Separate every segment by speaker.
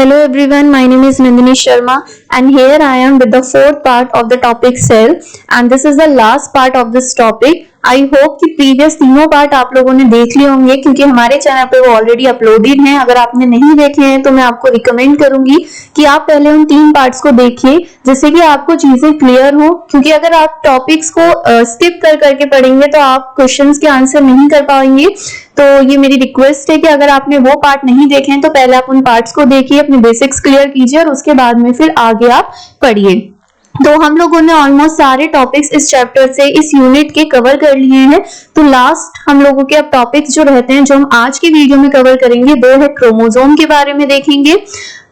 Speaker 1: Hello everyone, my name is Nandini Sharma and here I am with the fourth part of the topic cell and this is the last part of this topic. I hope कि previous तीनों part आप लोगों ने देख लिए होंगे क्योंकि हमारे चैनल पे वो ऑलरेडी अपलोडेड हैं। अगर आपने नहीं देखे हैं तो मैं आपको रिकमेंड करूंगी कि आप पहले उन 3 पार्ट्स को देखिए जिससे कि आपको चीजें क्लियर हो, क्योंकि अगर आप टॉपिक्स को स्किप कर करके पढ़ेंगे तो आप क्वेश्चंस के आंसर नहीं कर पाएंगे। तो ये मेरी रिक्वेस्ट है कि अगर आपने वो पार्ट नहीं देखे हैं तो पहले आप उन पार्ट्स को देखिए, अपने बेसिक्स क्लियर कीजिए और उसके बाद में फिर आगे आप पढ़िए। तो हम लोगों ने ऑलमोस्ट सारे टॉपिक्स इस चैप्टर से, इस यूनिट के कवर कर लिए हैं। तो लास्ट हम लोगों के अब टॉपिक्स जो रहते हैं जो हम आज की वीडियो में कवर करेंगे वो है क्रोमोसोम के बारे में देखेंगे,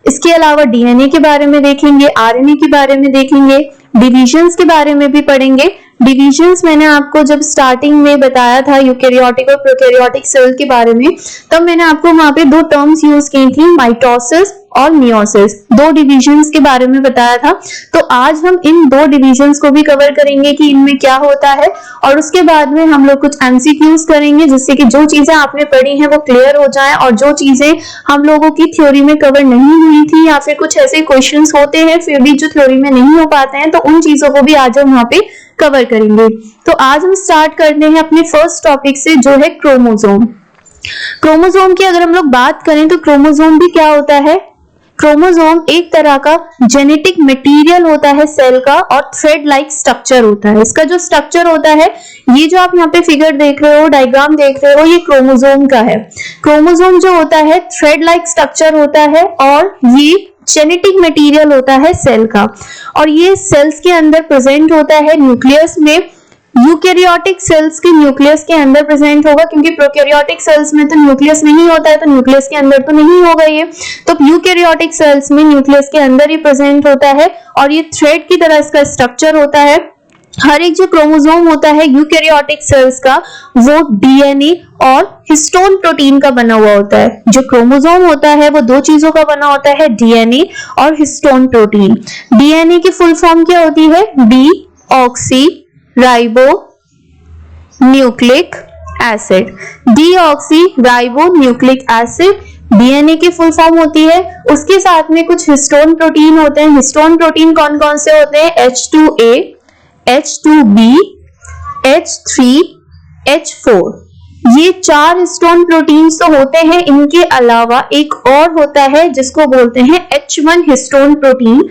Speaker 1: इसके अलावा डीएनए के बारे में देखेंगे, आरएनए के बारे में देखेंगे, डिविजन्स के बारे में भी पढ़ेंगे। डिविजन्स मैंने आपको जब स्टार्टिंग में बताया था यूकेरियोटिक और प्रोकैरियोटिक सेल के बारे में, तब मैंने आपको वहां पे 2 टर्म्स यूज की थी, माइटोसिस और मियोसिस। 2 डिविजन्स के बारे में बताया था। तो आज हम इन 2 डिविजन्स को भी कवर करेंगे कि इनमें क्या होता है और उसके बाद में हम लोग कुछ एमसीक्यूज करेंगे जिससे कि जो चीजें आपने पढ़ी हैं वो क्लियर हो जाए और जो चीजें हम लोगों की थ्योरी में कवर नहीं हुई थी या फिर कुछ ऐसे क्वेश्चंस होते हैं फिर भी जो थ्योरी में नहीं हो पाते हैं तो उन चीजों को भी आज हम वहां पे कवर करेंगे। तो आज हम स्टार्ट करते हैं अपने फर्स्ट टॉपिक से जो है क्रोमोसोम। क्रोमोसोम की अगर हम लोग बात करें तो क्रोमोसोम भी क्या होता है? क्रोमोसोम एक तरह का जेनेटिक मटेरियल होता है सेल का और थ्रेड लाइक स्ट्रक्चर होता है। इसका जो स्ट्रक्चर होता है, ये जो आप यहाँ पे फिगर देख रहे हो, डायग्राम देख रहे हो, ये क्रोमोसोम का है। क्रोमोसोम जो होता है थ्रेड लाइक स्ट्रक्चर होता है और ये जेनेटिक मटेरियल होता है सेल का और ये सेल्स के अंदर प्रेजेंट होता है न्यूक्लियस में। यूकेरियोटिक सेल्स के न्यूक्लियस के अंदर प्रेजेंट होगा क्योंकि प्रोकैरियोटिक सेल्स में तो न्यूक्लियस नहीं होता है तो न्यूक्लियस के अंदर तो नहीं होगा ये। तो यूकेरियोटिक सेल्स में न्यूक्लियस के अंदर ही प्रेजेंट होता है और ये थ्रेड की तरह इसका स्ट्रक्चर होता है। हर एक जो क्रोमोसोम होता है यूकेरियोटिक सेल्स का वो डीएनए और हिस्टोन प्रोटीन का बना हुआ होता है। जो क्रोमोसोम होता है वो 2 चीजों का बना होता है, डीएनए और हिस्टोन प्रोटीन। डीएनए की फुल फॉर्म क्या होती है? D oxy ribo nucleic acid. D oxy ribo nucleic acid DNA की फुल फॉर्म होती है। उसके साथ में कुछ हिस्टोन प्रोटीन होते हैं। हिस्टोन प्रोटीन कौन कौन से होते हैं? H2A, H2B, H3, H4। ये 4 हिस्टोन प्रोटीन्स तो होते हैं। इनके अलावा एक और होता है जिसको बोलते हैं H1 histone protein.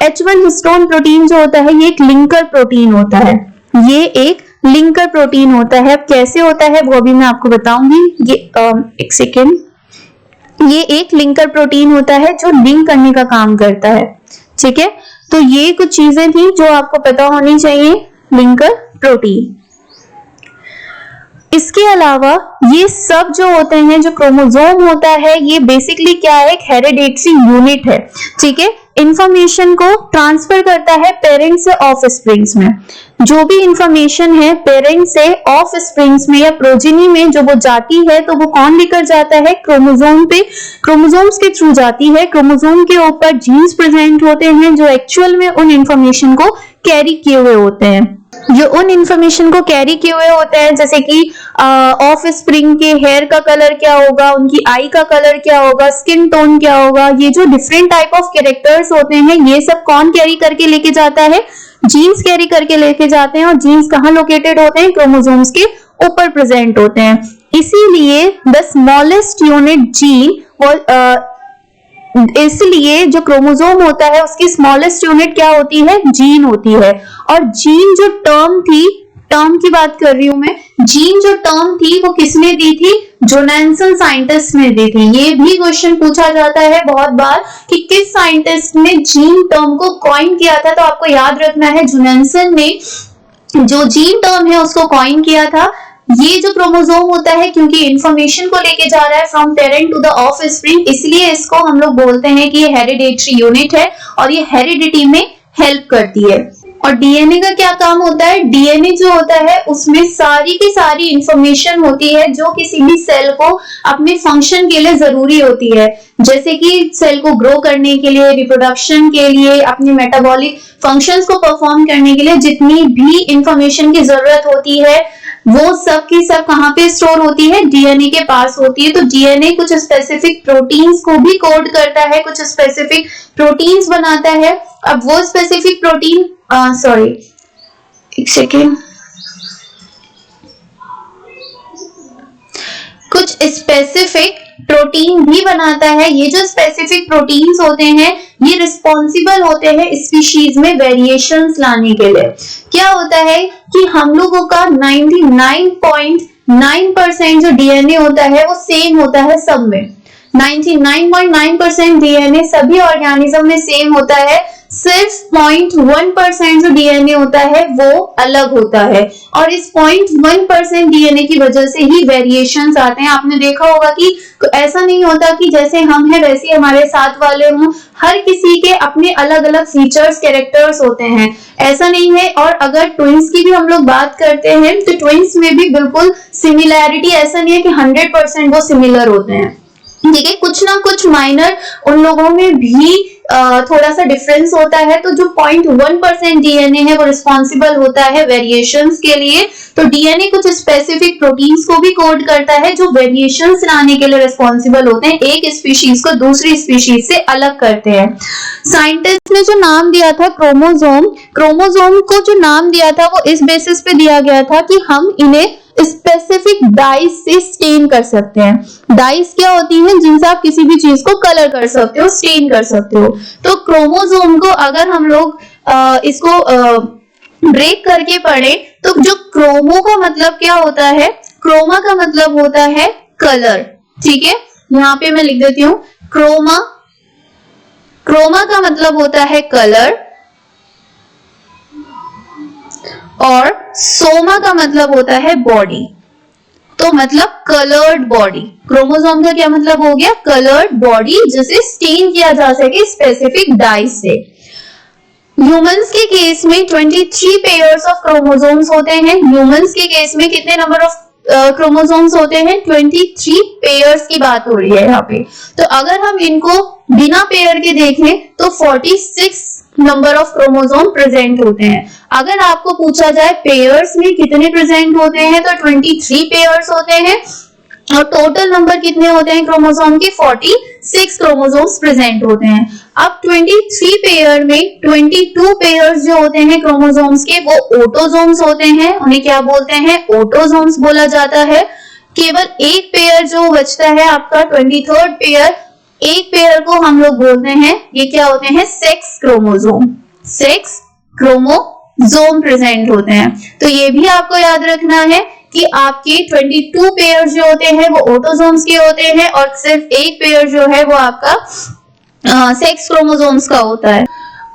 Speaker 1: H1 histone protein जो होता है ये एक लिंकर प्रोटीन होता है। ये एक लिंकर प्रोटीन होता है। अब कैसे होता है वो अभी मैं आपको बताऊंगी। ये एक सेकेंड। ये एक लिंकर प्रोटीन होता है जो लिंक करने का काम करता है। ठीक है, तो ये कुछ चीजें थी जो आपको पता होनी चाहिए लिंकर प्रोटीन। इसके अलावा ये सब जो होते हैं, जो क्रोमोसोम होता है ये बेसिकली क्या है? एक हेरिडेटरी यूनिट है। ठीक है, इंफॉर्मेशन को ट्रांसफर करता है पेरेंट से ऑफ स्प्रिंग्स में। जो भी इंफॉर्मेशन है पेरेंट से ऑफ स्प्रिंग्स में या प्रोजेनी में जो वो जाती है तो वो कौन लेकर जाता है? क्रोमोसोम पे, क्रोमोसोम्स के थ्रू जाती है। क्रोमोसोम के ऊपर जीन्स प्रेजेंट होते हैं जो एक्चुअल में उन इंफॉर्मेशन को कैरी किए हुए होते हैं, जो उन इंफॉर्मेशन को कैरी किए हुए होते हैं। जैसे कि ऑफ स्प्रिंग के हेयर का कलर क्या होगा, उनकी आई का कलर क्या होगा, स्किन टोन क्या होगा, ये जो डिफरेंट टाइप ऑफ कैरेक्टर्स होते हैं ये सब कौन कैरी करके लेके जाता है? जीन्स कैरी करके लेके जाते हैं। और जीन्स कहाँ लोकेटेड होते हैं? क्रोमोसोम्स के ऊपर प्रेजेंट होते हैं। इसीलिए द स्मॉलेस्ट यूनिट जीन, इसलिए जो क्रोमोसोम होता है उसकी स्मॉलेस्ट यूनिट क्या होती है? जीन होती है। और जीन जो टर्म थी, टर्म की बात कर रही हूं मैं, जीन जो टर्म थी वो किसने दी थी? जोनासन साइंटिस्ट ने दी थी। ये भी क्वेश्चन पूछा जाता है बहुत बार कि किस साइंटिस्ट ने जीन टर्म को कॉइन किया था। तो आपको याद रखना है जोनासन ने जो जीन टर्म है उसको कॉइन किया था। ये जो क्रोमोसोम होता है क्योंकि इंफॉर्मेशन को लेके जा रहा है from parent to the offspring, इसलिए इसको हम लोग बोलते हैं कि ये हेरिडेटरी यूनिट है और ये हेरिडिटी में हेल्प करती है। और डीएनए का क्या काम होता है? डीएनए जो होता है उसमें सारी की सारी इंफॉर्मेशन होती है जो किसी भी सेल को अपने फंक्शन के लिए जरूरी होती है, जैसे कि सेल को ग्रो करने के लिए, रिप्रोडक्शन के लिए, अपने मेटाबॉलिक फंक्शंस को परफॉर्म करने के लिए जितनी भी इंफॉर्मेशन की जरूरत होती है वो सब की सब कहाँ पे स्टोर होती है? डीएनए के पास होती है। तो डीएनए कुछ स्पेसिफिक प्रोटीन्स को भी कोड करता है, कुछ स्पेसिफिक प्रोटीन्स बनाता है। अब वो स्पेसिफिक प्रोटीन एक सेकेंड, कुछ स्पेसिफिक प्रोटीन भी बनाता है। ये जो स्पेसिफिक प्रोटीन्स होते हैं ये रिस्पॉन्सिबल होते हैं स्पीशीज में वेरिएशंस लाने के लिए। क्या होता है कि हम लोगों का 99.9% जो डीएनए होता है वो सेम होता है सब में। 99.9% डीएनए सभी ऑर्गेनिज्म में सेम होता है, सिर्फ 0.1% जो डीएनए होता है वो अलग होता है, और इस 0.1% डीएनए की वजह से ही वेरिएशंस आते हैं। आपने देखा होगा कि ऐसा नहीं होता कि जैसे हम हैं वैसे हमारे साथ वाले हों, हर किसी के अपने अलग अलग फीचर्स, कैरेक्टर्स होते हैं, ऐसा नहीं है। और अगर ट्विंस की भी हम लोग बात करते हैं तो ट्विंस में भी बिल्कुल सिमिलैरिटी, ऐसा नहीं है कि 100% वो सिमिलर होते हैं, ठीक है, कुछ ना कुछ माइनर उन लोगों में भी थोड़ा सा डिफरेंस होता है। तो जो 0.1% डीएनए है वो रिस्पॉन्सिबल होता है वेरिएशंस के लिए। तो डीएनए कुछ स्पेसिफिक प्रोटीन्स को भी कोड करता है जो वेरिएशंस लाने के लिए रिस्पॉन्सिबल होते हैं, एक स्पीशीज को दूसरी स्पीशीज से अलग करते हैं। साइंटिस्ट ने जो नाम दिया था क्रोमोसोम को जो नाम दिया था वो इस बेसिस पे दिया गया था कि हम इन्हें स्पेसिफिक डाइस से स्टेन कर सकते हैं। डाइस क्या होती हैं? जिनसे आप किसी भी चीज को कलर कर सकते हो, स्टेन कर सकते हो। तो क्रोमोसोम को अगर हम लोग इसको ब्रेक करके पढ़े तो जो क्रोमो का मतलब क्या होता है? क्रोमा का मतलब होता है कलर, ठीक है, यहाँ पे मैं लिख देती हूँ क्रोमा का मतलब होता है कलर, और सोमा का मतलब होता है बॉडी। तो मतलब कलर्ड बॉडी। क्रोमोसोम का क्या मतलब हो गया? कलर्ड बॉडी, जिसे स्टेन किया जा सके स्पेसिफिक डाइस से। ह्यूमंस के केस में 23 पेयर्स ऑफ क्रोमोसोम्स होते हैं। ह्यूमंस के केस में कितने नंबर ऑफ क्रोमोसोम्स होते हैं? 23 पेयर्स की बात हो रही है यहाँ पे। तो अगर हम इनको बिना पेयर के देखें तो 46 नंबर ऑफ क्रोमोसोम प्रेजेंट होते हैं। अगर आपको पूछा जाए पेयर्स में कितने प्रेजेंट होते हैं तो 23 पेयर्स होते हैं, और टोटल नंबर कितने होते हैं क्रोमोसोम के? 46 क्रोमोसोम्स प्रेजेंट होते हैं। अब 23 पेयर में 22 पेयर्स जो होते हैं क्रोमोसोम्स के वो ऑटोसोम्स होते हैं। उन्हें क्या बोलते हैं? ऑटोसोम्स बोला जाता है। केवल एक पेयर जो बचता है आपका 23rd पेयर, एक पेयर को हम लोग बोलते हैं, ये क्या होते हैं? Sex chromosome. Sex chromosome present होते हैं। तो ये भी आपको याद रखना है कि आपके 22 पेयर जो होते हैं वो ऑटोसोम्स के होते हैं, और सिर्फ एक पेयर जो है वो आपका सेक्स क्रोमोसोम्स का होता है।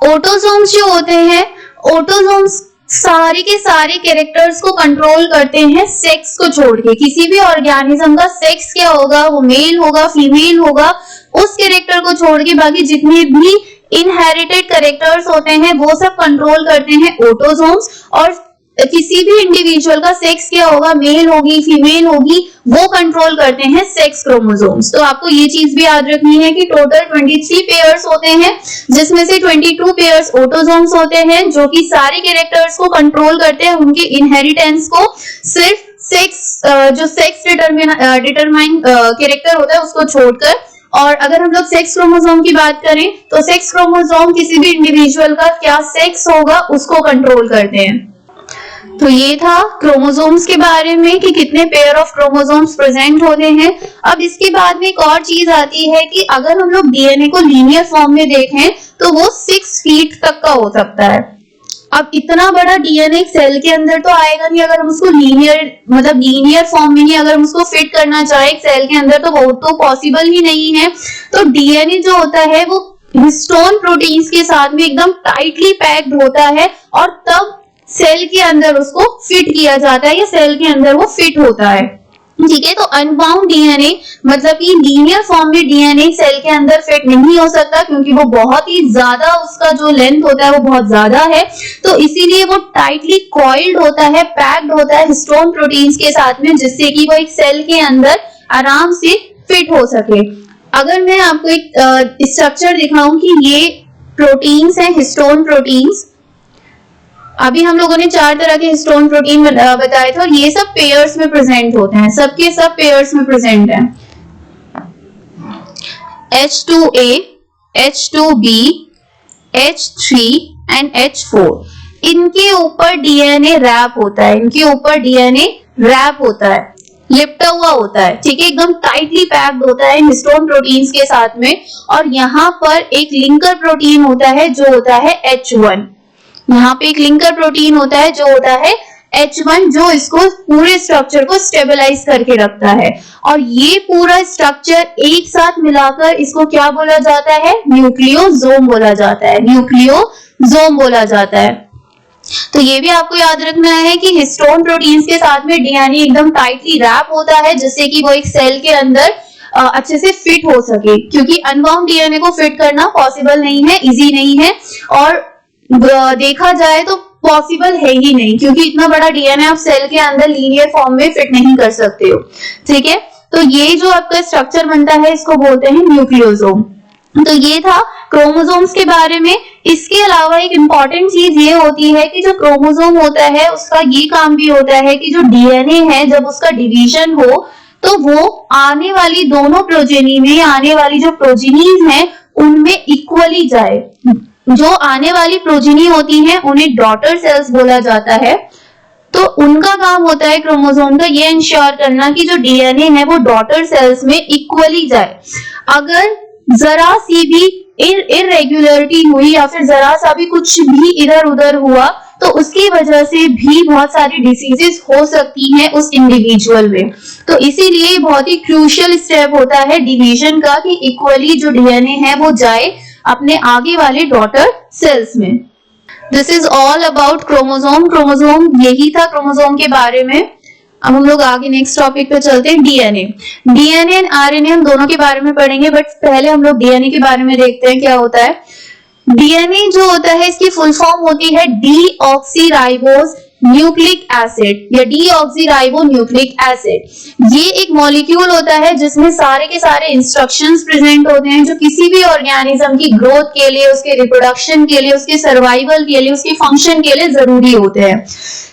Speaker 1: ऑटोसोम्स जो होते हैं, ऑटोसोम्स सारे के सारे कैरेक्टर्स को कंट्रोल करते हैं सेक्स को छोड़ के। किसी भी ऑर्गेनिज्म का सेक्स क्या होगा? वो मेल होगा, फीमेल होगा, उस कैरेक्टर को छोड़ के बाकी जितने भी इनहेरिटेड कैरेक्टर्स होते हैं वो सब कंट्रोल करते हैं ऑटोसोम्स। और किसी भी इंडिविजुअल का सेक्स क्या होगा? मेल होगी, फीमेल होगी, वो कंट्रोल करते हैं सेक्स क्रोमोसोम्स। तो आपको ये चीज भी याद रखनी है कि टोटल 23 पेयर्स होते हैं, जिसमें से 22 पेयर्स ऑटोसोम्स होते हैं जो कि सारे कैरेक्टर्स को कंट्रोल करते हैं, उनके इनहेरिटेंस को। सिर्फ सेक्स जो सेक्स डिटरमाइन कैरेक्टर होता है उसको छोड़कर। और अगर हम लोग सेक्स क्रोमोसोम की बात करें तो सेक्स क्रोमोसोम किसी भी इंडिविजुअल का क्या सेक्स होगा उसको कंट्रोल करते हैं। तो ये था क्रोमोसोम्स के बारे में कि कितने पेयर ऑफ क्रोमोसोम्स प्रेजेंट होते हैं। अब इसके बाद में एक और चीज आती है कि अगर हम लोग डीएनए को लीनियर फॉर्म में देखें तो वो 6 फीट तक का हो सकता है। अब इतना बड़ा डीएनए सेल के अंदर तो आएगा नहीं, अगर हम उसको लीनियर फॉर्म में ही अगर हम उसको फिट करना चाहे एक सेल के अंदर तो वो तो पॉसिबल ही नहीं है। तो डीएनए जो होता है वो हिस्टोन प्रोटीन्स के साथ में एकदम टाइटली पैक्ड होता है, और तब सेल के अंदर उसको फिट किया जाता है या सेल के अंदर वो फिट होता है। ठीक है। तो अनबाउंड डीएनए मतलब कि लीनियर फॉर्म में डीएनए सेल के अंदर फिट नहीं हो सकता, क्योंकि वो बहुत ही ज्यादा, उसका जो लेंथ होता है वो बहुत ज्यादा है, तो इसीलिए वो टाइटली कॉइल्ड होता है, पैक्ड होता है हिस्टोन प्रोटीन्स के साथ में, जिससे कि वो एक सेल के अंदर आराम से फिट हो सके। अगर मैं आपको एक स्ट्रक्चर दिखाऊं कि ये प्रोटीन्स हैं, हिस्टोन प्रोटीन्स, अभी हम लोगों ने 4 तरह के हिस्टोन प्रोटीन बताए थे, और ये सब पेयर्स में प्रेजेंट होते हैं, सबके सब पेयर्स में प्रेजेंट हैं। H2A, H2B, H3 and H4, इनके ऊपर डीएनए रैप होता है, इनके ऊपर डीएनए रैप होता है, लिपटा हुआ होता है, ठीक है, एकदम टाइटली पैक्ड होता है हिस्टोन प्रोटीन्स के साथ में। और यहाँ पर एक लिंकर प्रोटीन होता है जो होता है H1, यहाँ पे एक लिंकर प्रोटीन होता है जो होता है H1, जो इसको पूरे स्ट्रक्चर को स्टेबलाइज करके रखता है। और ये पूरा स्ट्रक्चर एक साथ मिलाकर इसको क्या बोला जाता है? न्यूक्लियोसोम बोला जाता है, न्यूक्लियोसोम बोला जाता है। तो ये भी आपको याद रखना है कि हिस्टोन प्रोटीन्स के साथ में डीएनए एकदम टाइटली रैप होता है, जिससे कि वो एक सेल के अंदर अच्छे से फिट हो सके, क्योंकि अनबाउंड डीएनए को फिट करना पॉसिबल नहीं है, इजी नहीं है, और देखा जाए तो पॉसिबल है ही नहीं, क्योंकि इतना बड़ा डीएनए आप सेल के अंदर लीनियर फॉर्म में फिट नहीं कर सकते हो, ठीक है। तो ये जो आपका स्ट्रक्चर बनता है इसको बोलते हैं न्यूक्लियोसोम। तो ये था क्रोमोसोम्स के बारे में। इसके अलावा एक इंपॉर्टेंट चीज ये होती है कि जो क्रोमोसोम होता है उसका ये काम भी होता है कि जो डीएनए है जब उसका डिवीजन हो तो वो आने वाली दोनों प्रोजेनी में, आने वाली जो प्रोजेनीज हैं उनमें इक्वली जाए। जो आने वाली प्रोजेनी होती है उन्हें डॉटर सेल्स बोला जाता है। तो उनका काम होता है क्रोमोसोम का ये इंश्योर करना कि जो डीएनए है वो डॉटर सेल्स में इक्वली जाए। अगर जरा सी भी इरेगुलरिटी हुई या फिर जरा सा भी कुछ भी इधर उधर हुआ तो उसकी वजह से भी बहुत सारी डिसीजेस हो सकती हैं उस इंडिविजुअल में। तो इसीलिए बहुत ही क्रूशियल स्टेप होता है डिवीजन का कि इक्वली जो डीएनए है वो जाए अपने आगे वाले डॉटर सेल्स में। This is all about chromosome. Chromosome यही था क्रोमोसोम के बारे में। अब हम लोग आगे नेक्स्ट टॉपिक पे चलते हैं, डीएनए। डीएनए एंड आरएनए हम दोनों के बारे में पढ़ेंगे, बट पहले हम लोग डीएनए के बारे में देखते हैं क्या होता है। डीएनए जो होता है इसकी फुल फॉर्म होती है डीऑक्सीराइबोस न्यूक्लिक एसिड या डीऑक्सीराइबो न्यूक्लिक एसिड। ये एक मॉलिक्यूल होता है जिसमें सारे के सारे इंस्ट्रक्शंस प्रेजेंट होते हैं जो किसी भी ऑर्गेनिज्म की ग्रोथ के लिए, उसके रिप्रोडक्शन के लिए, उसके सर्वाइवल के लिए, उसके फंक्शन के लिए जरूरी होते हैं।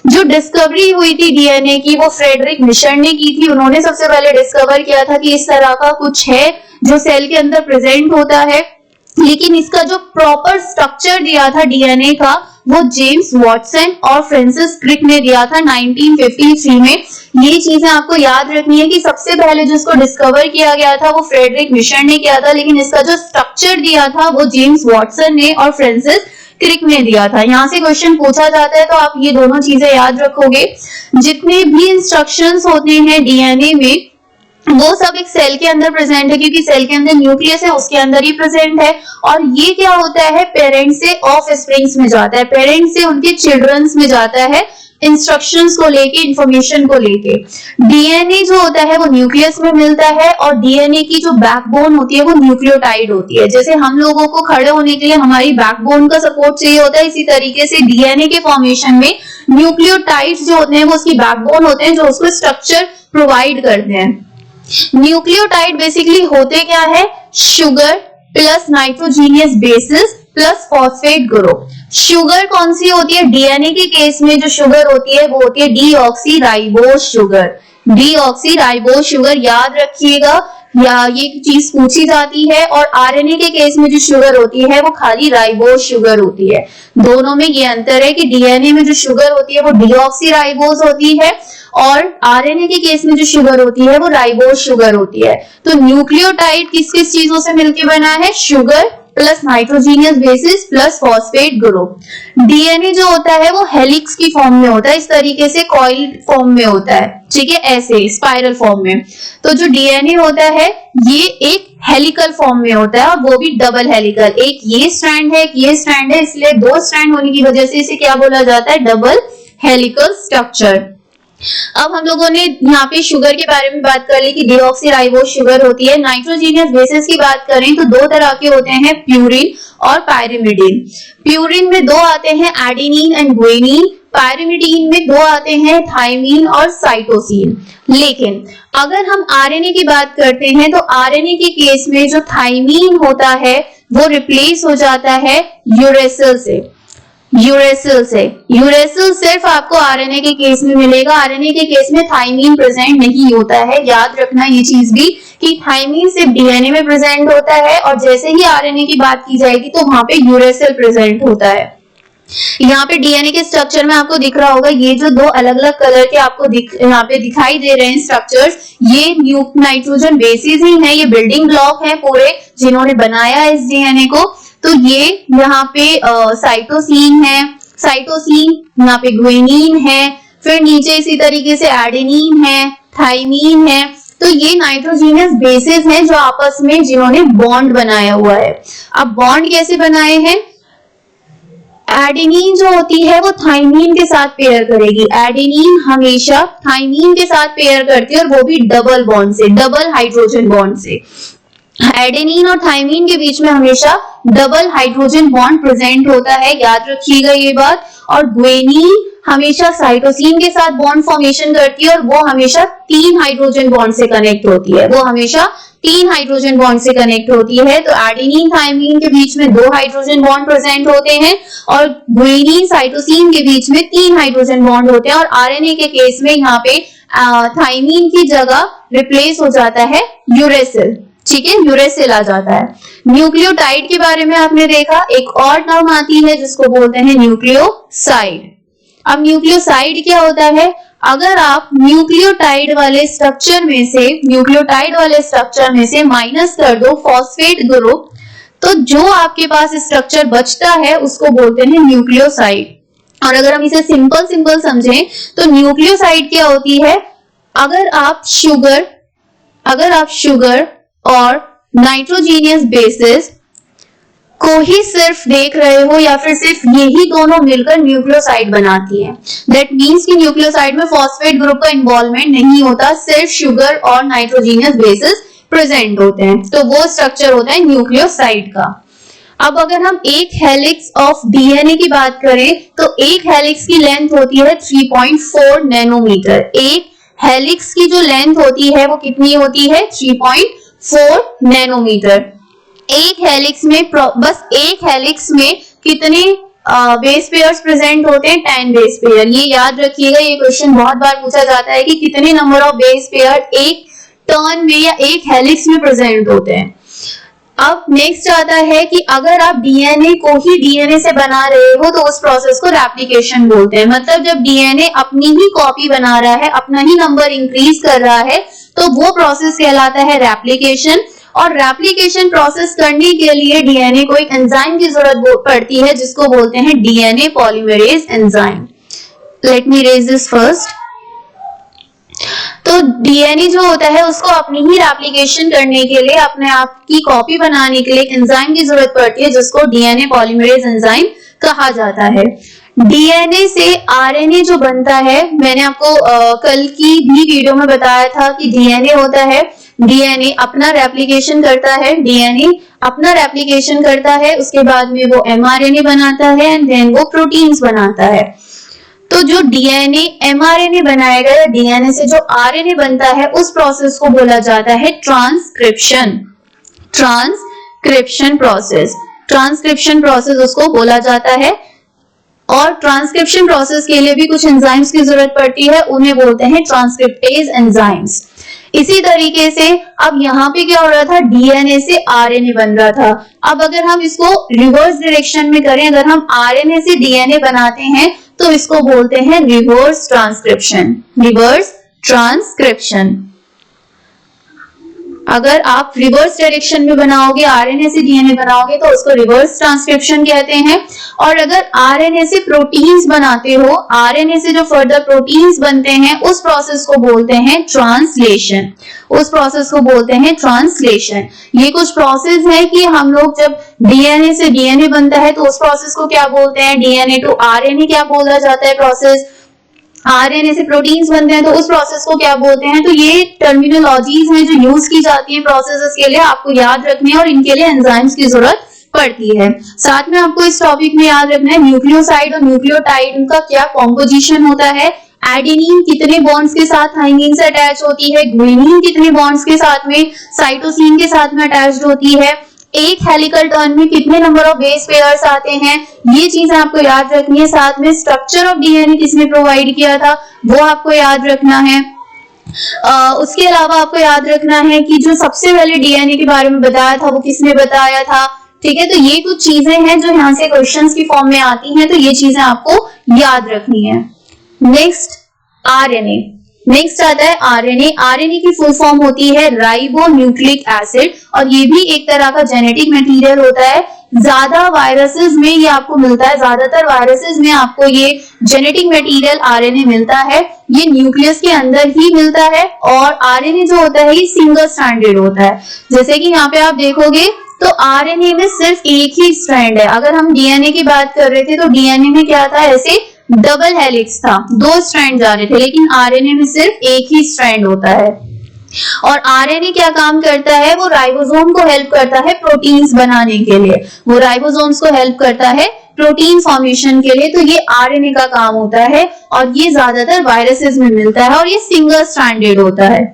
Speaker 1: जो डिस्कवरी हुई थी डीएनए की वो फ्रेडरिक मिशर ने की थी। उन्होंने सबसे पहले डिस्कवर किया था कि इस तरह का कुछ है जो सेल के अंदर प्रेजेंट होता है, लेकिन इसका जो प्रॉपर स्ट्रक्चर दिया था डीएनए का वो जेम्स वॉटसन और फ्रांसिस क्रिक ने दिया था 1953 में। ये चीजें आपको याद रखनी है कि सबसे पहले जो इसको डिस्कवर किया गया था वो फ्रेडरिक मिशर ने किया था, लेकिन इसका जो स्ट्रक्चर दिया था वो जेम्स वॉटसन ने और फ्रांसिस क्रिक ने दिया था। यहाँ से क्वेश्चन पूछा जाता है तो आप ये दोनों चीजें याद रखोगे। जितने भी इंस्ट्रक्शंस होते हैं डीएनए में वो सब एक सेल के अंदर प्रेजेंट है, क्योंकि सेल के अंदर न्यूक्लियस है उसके अंदर ही प्रेजेंट है। और ये क्या होता है, पेरेंट से ऑफस्प्रिंग्स में जाता है, पेरेंट से उनके चिल्ड्रंस में जाता है इंस्ट्रक्शंस को लेके, इंफॉर्मेशन को लेके। डीएनए जो होता है वो न्यूक्लियस में मिलता है और डीएनए की जो बैकबोन होती है वो न्यूक्लियोटाइड होती है। जैसे हम लोगों को खड़े होने के लिए हमारी बैकबोन का सपोर्ट चाहिए होता है, इसी तरीके से डीएनए के फॉर्मेशन में न्यूक्लियोटाइड्स जो होते हैं वो उसकी बैकबोन होते हैं जो उसको स्ट्रक्चर प्रोवाइड करते हैं। न्यूक्लियोटाइड बेसिकली होते क्या है, sugar plus nitrogenous basis plus phosphate group. Sugar कौन सी होती है, डीएनए के केस में जो शुगर होती है वो होती है डीऑक्सीराइबोस शुगर। डीऑक्सीराइबोस शुगर याद रखिएगा, या ये चीज पूछी जाती है। और आरएनए के केस में जो शुगर होती है वो खाली राइबोस शुगर होती है। दोनों में ये अंतर है कि डीएनए में जो शुगर होती है वो डीऑक्सीराइबोस होती है और आरएनए के केस में जो शुगर होती है वो राइबोस शुगर होती है। तो न्यूक्लियोटाइड किस किस चीजों से मिलकर बना है, sugar plus nitrogenous basis plus phosphate group. DNA जो होता है वो हेलिक्स की फॉर्म में होता है, इस तरीके से कॉइल फॉर्म में होता है, ठीक है, ऐसे स्पाइरल फॉर्म में। तो जो डीएनए होता है ये एक हेलिकल फॉर्म में होता है और वो भी डबल हेलिकल। एक ये स्ट्रैंड है, एक ये स्ट्रैंड है, इसलिए 2 स्ट्रैंड होने की वजह से इसे क्या बोला जाता है, डबल हेलिकल स्ट्रक्चर। अब हम लोगों ने यहाँ पे शुगर के बारे में बात कर ली कि डीऑक्सीराइबोज शुगर होती है। नाइट्रोजीनियस बेसिस की बात करें तो दो तरह के होते हैं, प्यूरिन और पायरिमिडीन। प्यूरिन में दो आते हैं, एडेनिन एंड गुआनिन। पायरिमिडीन में दो आते हैं, थायमीन और साइटोसिन। लेकिन अगर हम आरएनए की बात करते हैं तो आरएनए के केस में जो थायमीन होता है वो रिप्लेस हो जाता है यूरेसिल से। यूरेसिल सिर्फ आपको आरएनए के केस में मिलेगा, आरएनए के केस में थायमीन प्रेजेंट नहीं होता है। याद रखना ये चीज भी कि थायमीन सिर्फ डीएनए में प्रेजेंट होता है और जैसे ही आरएनए की बात की जाएगी तो वहां पे यूरेसिल प्रेजेंट होता है। यहाँ पे डीएनए के स्ट्रक्चर में आपको दिख रहा होगा, ये जो दो अलग अलग कलर के आपको यहाँ पे दिखाई दे रहे हैं स्ट्रक्चर्स, ये नाइट्रोजन बेसिस ही है, ये बिल्डिंग ब्लॉक है पूरे जिन्होंने बनाया इस डीएनए को। तो ये यहाँ पे साइटोसिन है, साइटोसिन यहाँ पे गुआनिन है, फिर नीचे इसी तरीके से एडेनिन है, थायमीन है। तो ये नाइट्रोजीनियस बेसिस हैं जो आपस में जिन्होंने बॉन्ड बनाया हुआ है। अब बॉन्ड कैसे बनाए हैं? एडेनिन जो होती है वो थायमीन के साथ पेयर करेगी, एडेनिन हमेशा थायमीन के साथ पेयर करती है और वो भी डबल बॉन्ड से, डबल हाइड्रोजन बॉन्ड से। एडेनिन और थायमीन के बीच में हमेशा डबल हाइड्रोजन बॉन्ड प्रेजेंट होता है, याद रखिएगा ये बात। और गुआनिन हमेशा साइटोसिन के साथ बॉन्ड फॉर्मेशन करती है और वो हमेशा 3 हाइड्रोजन बॉन्ड से कनेक्ट होती है, वो हमेशा 3 हाइड्रोजन बॉन्ड से कनेक्ट होती है। तो एडेनिन थायमीन के बीच में 2 हाइड्रोजन बॉन्ड प्रेजेंट होते हैं और गुआनिन साइटोसिन के बीच में 3 हाइड्रोजन बॉन्ड होते हैं। और आरएनए के केस में यहाँ पे थायमीन की जगह रिप्लेस हो जाता है यूरेसिल, ठीक है, यूरेसिल आ जाता है। न्यूक्लियोटाइड के बारे में आपने देखा, एक और टर्म आती है जिसको बोलते हैं न्यूक्लियोसाइड। अब न्यूक्लियोसाइड क्या होता है? अगर आप न्यूक्लियोटाइड वाले स्ट्रक्चर में से माइनस कर दो फॉस्फेट ग्रुप, तो जो आपके पास स्ट्रक्चर बचता है उसको बोलते हैं न्यूक्लियोसाइड। और अगर हम इसे सिंपल समझें तो न्यूक्लियोसाइड क्या होती है? अगर आप शुगर और नाइट्रोजीनियस बेसिस को ही सिर्फ देख रहे हो या फिर सिर्फ यही दोनों मिलकर न्यूक्लियोसाइड बनाती है, दैट मीन्स कि न्यूक्लियोसाइड में फॉस्फेट ग्रुप का इन्वॉल्वमेंट नहीं होता, सिर्फ शुगर और नाइट्रोजीनियस बेसिस प्रेजेंट होते हैं, तो वो स्ट्रक्चर होता है न्यूक्लियोसाइड का। अब अगर हम एक हेलिक्स ऑफ डीएनए की बात करें तो एक हेलिक्स की लेंथ होती है 3.4 नैनोमीटर। एक हेलिक्स की जो लेंथ होती है वो कितनी होती है? 3.4 नैनोमीटर। एक हेलिक्स में बस एक हेलिक्स में कितने बेस पेयर्स प्रेजेंट होते हैं? 10 बेस पेयर। ये याद रखिएगा, ये क्वेश्चन बहुत बार पूछा जाता है कि कितने नंबर ऑफ बेस पेयर एक टर्न में या एक हेलिक्स में प्रेजेंट होते हैं। अब नेक्स्ट आता है कि अगर आप डीएनए को ही डीएनए से बना रहे हो तो उस प्रोसेस को रेप्लिकेशन बोलते हैं। मतलब जब डीएनए अपनी ही कॉपी बना रहा है, अपना ही नंबर इंक्रीज कर रहा है, तो वो प्रोसेस कहलाता है रेप्लिकेशन। और रेप्लिकेशन प्रोसेस करने के लिए डीएनए को एक एंजाइम की जरूरत पड़ती है जिसको बोलते हैं DNA polymerase enzyme. Let me raise this first. तो डीएनए जो होता है उसको अपनी ही रेप्लिकेशन करने के लिए, अपने आप की कॉपी बनाने के लिए एक एंजाइम की जरूरत पड़ती है जिसको डीएनए पॉलीमरेज एंजाइम कहा जाता है। डीएनए से आरएनए जो बनता है, मैंने आपको कल की भी वीडियो में बताया था कि डीएनए होता है, डीएनए अपना रेप्लिकेशन करता है, डीएनए अपना रेप्लिकेशन करता है, उसके बाद में वो एमआरएनए बनाता है एंड देन वो प्रोटीन्स बनाता है। तो जो डीएनए एमआरएनए बनाएगा या डीएनए से जो आरएनए बनता है उस प्रोसेस को बोला जाता है ट्रांसक्रिप्शन। ट्रांसक्रिप्शन प्रोसेस उसको बोला जाता है। और ट्रांसक्रिप्शन प्रोसेस के लिए भी कुछ एंजाइम्स की जरूरत पड़ती है, उन्हें बोलते हैं ट्रांसक्रिप्टेज एंजाइम्स। इसी तरीके से अब यहाँ पे क्या हो रहा था? डीएनए से आरएनए बन रहा था। अब अगर हम इसको रिवर्स डायरेक्शन में करें, अगर हम आरएनए से डीएनए बनाते हैं तो इसको बोलते हैं रिवर्स ट्रांसक्रिप्शन। Reverse transcription. अगर आप रिवर्स डायरेक्शन में बनाओगे, आरएनए से डीएनए बनाओगे तो उसको रिवर्स ट्रांसक्रिप्शन कहते हैं। और अगर आरएनए से प्रोटीन्स बनाते हो, आरएनए से जो फर्दर प्रोटीन्स बनते हैं उस प्रोसेस को बोलते हैं ट्रांसलेशन। उस प्रोसेस को बोलते हैं ट्रांसलेशन। ये कुछ प्रोसेस है कि हम लोग जब डीएनए से डीएनए बनता है तो उस प्रोसेस को क्या बोलते हैं? डीएनए टू आरएनए क्या बोला जाता है प्रोसेस? आरएनए से प्रोटीन्स बनते हैं, तो उस प्रोसेस को क्या बोलते हैं। तो ये टर्मिनोलॉजीज हैं जो यूज की जाती है प्रोसेसेस के लिए, आपको याद रखनी है और इनके लिए एंजाइम्स की जरूरत पड़ती है। साथ में आपको इस टॉपिक में याद रखना है न्यूक्लियोसाइड और न्यूक्लियोटाइड का क्या कॉम्पोजिशन होता है, एडेनिन कितने बॉन्ड्स के साथ थाइमिन से अटैच होती है, ग्वानिन कितने बॉन्ड्स के साथ में साइटोसिन के साथ में अटैच्ड होती है, एक हेलिकल टर्न में कितने नंबर ऑफ बेस पेयर्स आते हैं, ये चीजें आपको याद रखनी है। साथ में स्ट्रक्चर ऑफ डीएनए किसने प्रोवाइड किया था वो आपको याद रखना है। उसके अलावा आपको याद रखना है कि जो सबसे पहले डीएनए के बारे में बताया था वो किसने बताया था। ठीक है, तो ये कुछ चीजें हैं जो यहाँ से क्वेश्चंस की फॉर्म में आती हैं, तो ये चीजें आपको याद रखनी है। नेक्स्ट आरएनए, नेक्स्ट आता है आरएनए। आरएनए की फुल फॉर्म होती है राइबो न्यूक्लिक एसिड, और ये भी एक तरह का जेनेटिक मटेरियल होता है। ज्यादा वायरसेस में ये आपको मिलता है, ज्यादातर वायरसेस में आपको ये जेनेटिक मटेरियल आरएनए मिलता है। ये न्यूक्लियस के अंदर ही मिलता है, और आरएनए जो होता है ये सिंगल स्ट्रैंडेड होता है। जैसे कि यहाँ पे आप देखोगे तो आरएनए में सिर्फ एक ही स्ट्रैंड है। अगर हम डीएनए की बात कर रहे थे तो डीएनए में क्या था, ऐसे डबल हेलिक्स था, 2 स्ट्रैंड जा रहे थे, लेकिन आरएनए में सिर्फ एक ही स्ट्रैंड होता है। और आरएनए क्या काम करता है, वो राइबोसोम को हेल्प करता है प्रोटीन्स बनाने के लिए, वो राइबोसोम्स को हेल्प करता है प्रोटीन फॉर्मेशन के लिए। तो ये आरएनए का काम होता है, और ये ज्यादातर वायरसेस में मिलता है, और ये सिंगल स्ट्रैंडेड होता है।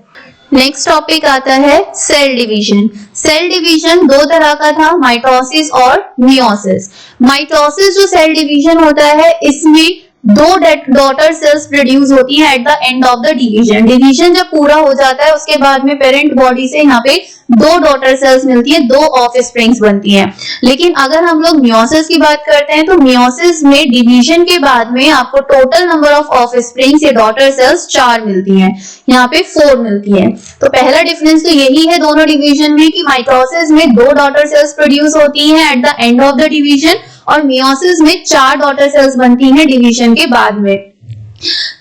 Speaker 1: नेक्स्ट टॉपिक आता है सेल डिवीजन। सेल डिवीजन 2 तरह का था, माइटोसिस और मियोसिस। माइटोसिस जो सेल डिवीजन होता है इसमें 2 डॉटर सेल्स प्रोड्यूस होती हैं at the end of the division. Division जब पूरा हो जाता है उसके बाद में पेरेंट बॉडी से यहाँ पे 2 डॉटर सेल्स मिलती है, 2 ऑफस्प्रिंग्स बनती हैं। लेकिन अगर हम लोग मियोसिस की बात करते हैं तो मियोसिस में डिवीजन के बाद में आपको टोटल नंबर ऑफ ऑफस्प्रिंग्स या डॉटर सेल्स 4 मिलती हैं, यहाँ पे 4 मिलती हैं। तो पहला डिफरेंस तो यही है दोनों डिवीजन में कि माइटोसिस में 2 डॉटर सेल्स प्रोड्यूस होती हैं at the end of the division, और मियोसिस में 4 डॉटर सेल्स बनती हैं डिवीजन के बाद में।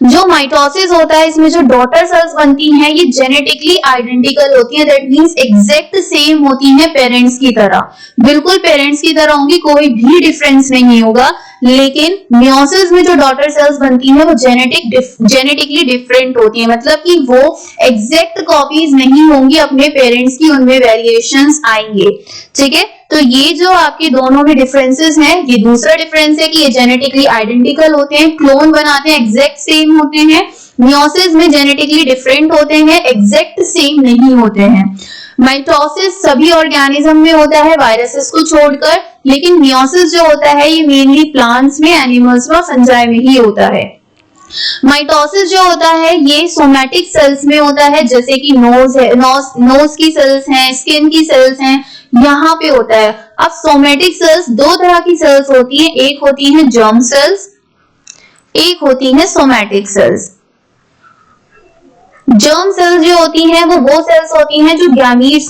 Speaker 1: जो माइटोसिस होता है इसमें जो डॉटर सेल्स बनती हैं ये जेनेटिकली आइडेंटिकल होती हैं, दैट मींस एग्जैक्ट सेम होती हैं पेरेंट्स की तरह, बिल्कुल पेरेंट्स की तरह होंगी, कोई भी डिफरेंस नहीं होगा। लेकिन मियोसिस में जो डॉटर सेल्स बनती हैं वो जेनेटिकली डिफरेंट होती है, मतलब कि वो एग्जैक्ट कॉपीज नहीं होंगी अपने पेरेंट्स की, उनमें वेरिएशंस आएंगे। ठीक है, तो ये जो आपके दोनों में डिफरेंसेस हैं, ये दूसरा डिफरेंस है कि ये जेनेटिकली आइडेंटिकल होते हैं, क्लोन बनाते हैं, एग्जैक्ट सेम होते हैं। मियोसिस में जेनेटिकली डिफरेंट होते हैं, एग्जैक्ट सेम नहीं होते हैं। माइटोसिस सभी ऑर्गेनिज्म में होता है वायरसेस को छोड़कर, लेकिन मियोसिस जो होता है ये मेनली प्लांट्स में, एनिमल्स में और फंजाई में ही होता है। माइटोसिस जो होता है ये सोमैटिक सेल्स में होता है, जैसे कि नोज है, नोज की सेल्स हैं, स्किन की सेल्स हैं, यहाँ पे होता है। अब सोमैटिक सेल्स 2 तरह की सेल्स होती हैं, एक होती है जर्म सेल्स, एक होती है सोमैटिक सेल्स। जर्म सेल्स जो होती हैं वो सेल्स होती हैं जो गैमीट्स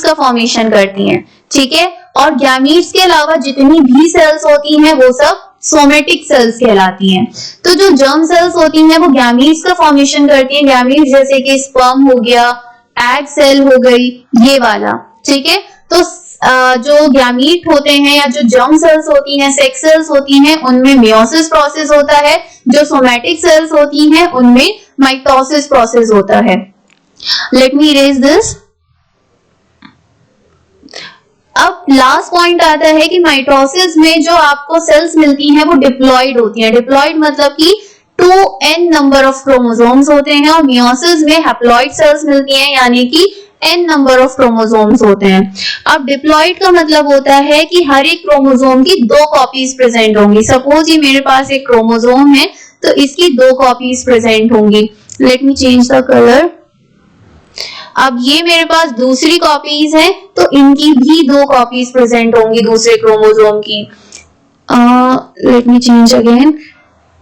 Speaker 1: का फॉर्मेशन करती हैं। ठीक है, और गैमीट्स के अलावा जितनी भी सेल्स होती हैं वो सब सोमैटिक सेल्स कहलाती हैं। तो जो जर्म सेल्स होती हैं वो गैमीट्स का फॉर्मेशन करती हैं, गैमीट्स जैसे कि स्पर्म हो गया, एग सेल हो गई, ये वाला। ठीक है, तो जो गैमीट होते हैं या जो जर्म सेल्स होती हैं, सेक्स सेल्स होती हैं, उनमें मियोसिस प्रोसेस होता है। जो सोमैटिक सेल्स होती हैं उनमें माइटोसिस प्रोसेस होता है। Let me erase this. अब लास्ट पॉइंट आता है कि माइटोसिस में जो आपको सेल्स मिलती हैं वो डिप्लॉइड होती हैं। डिप्लॉइड मतलब कि 2n नंबर ऑफ क्रोमोसोम्स होते हैं, और मियोसिस में हैप्लॉइड सेल्स मिलती हैं, यानी कि n नंबर ऑफ क्रोमोसोम्स होते हैं। अब डिप्लॉइड का मतलब होता है कि हर एक क्रोमोसोम की 2 कॉपीज प्रेजेंट होंगी। सपोज ये मेरे पास एक क्रोमोसोम है तो इसकी 2 कॉपीज प्रेजेंट होंगी। Let me change the colour. अब ये मेरे पास दूसरी कॉपीज है तो इनकी भी 2 कॉपीज प्रेजेंट होंगी दूसरे क्रोमोसोम की। Let me change again.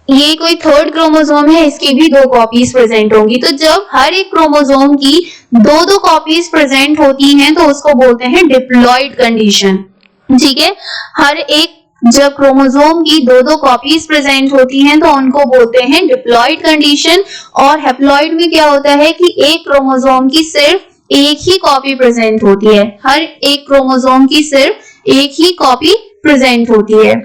Speaker 1: ये कोई थर्ड क्रोमोसोम है, इसकी भी 2 कॉपीज प्रेजेंट होंगी। तो जब हर एक क्रोमोसोम की 2 कॉपीज प्रेजेंट होती हैं तो उसको बोलते हैं डिप्लॉइड कंडीशन। ठीक है, हर एक जब क्रोमोसोम की 2 कॉपीज प्रेजेंट होती हैं तो उनको बोलते हैं डिप्लॉइड कंडीशन। और हैप्लॉइड में क्या होता है कि एक क्रोमोसोम की सिर्फ एक ही कॉपी प्रेजेंट होती है, हर एक क्रोमोसोम की सिर्फ एक ही कॉपी प्रेजेंट होती है।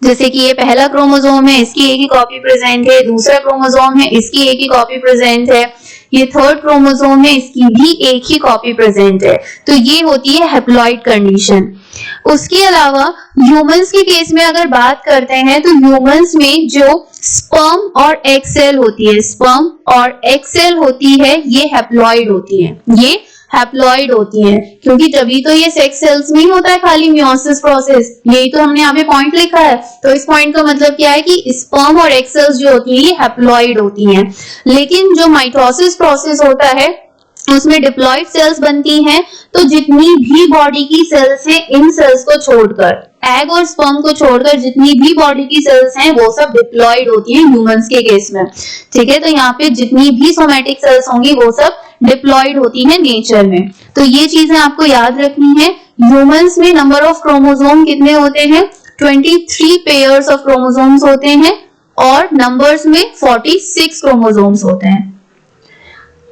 Speaker 1: जैसे कि ये पहला क्रोमोसोम है, इसकी एक ही कॉपी प्रेजेंट है, दूसरा क्रोमोसोम है, इसकी एक ही कॉपी प्रेजेंट है, ये थर्ड क्रोमोसोम है, इसकी भी एक ही कॉपी प्रेजेंट है। तो ये होती है हैप्लॉइड कंडीशन। उसके अलावा ह्यूमंस के केस में अगर बात करते हैं तो ह्यूमंस में जो स्पर्म और एग सेल होती है, स्पर्म और एग सेल होती है, ये हैप्लॉइड होती है, ये हैप्लॉइड होती हैं, क्योंकि तभी तो ये सेक्स सेल्स में ही होता है खाली मियोसिस प्रोसेस, यही तो हमने यहाँ पे पॉइंट लिखा है। तो इस पॉइंट का मतलब क्या है कि स्पर्म और एग सेल्स जो होती है ये हैप्लॉइड होती हैं। लेकिन जो माइटोसिस प्रोसेस होता है उसमें डिप्लॉइड सेल्स बनती हैं। तो जितनी भी बॉडी की सेल्स हैं, इन सेल्स को छोड़कर, एग और स्पर्म को छोड़कर जितनी भी बॉडी की सेल्स हैं वो सब डिप्लॉइड होती हैं ह्यूमंस के केस में। ठीक है, तो यहाँ पे जितनी भी सोमैटिक सेल्स होंगी वो सब डिप्लॉइड होती हैं नेचर में। तो ये चीजें आपको याद रखनी है। ह्यूमंस में नंबर ऑफ क्रोमोसोम कितने होते हैं? 23 पेयर्स ऑफ क्रोमोसोम्स होते हैं और नंबर्स में 46 क्रोमोसोम्स होते हैं।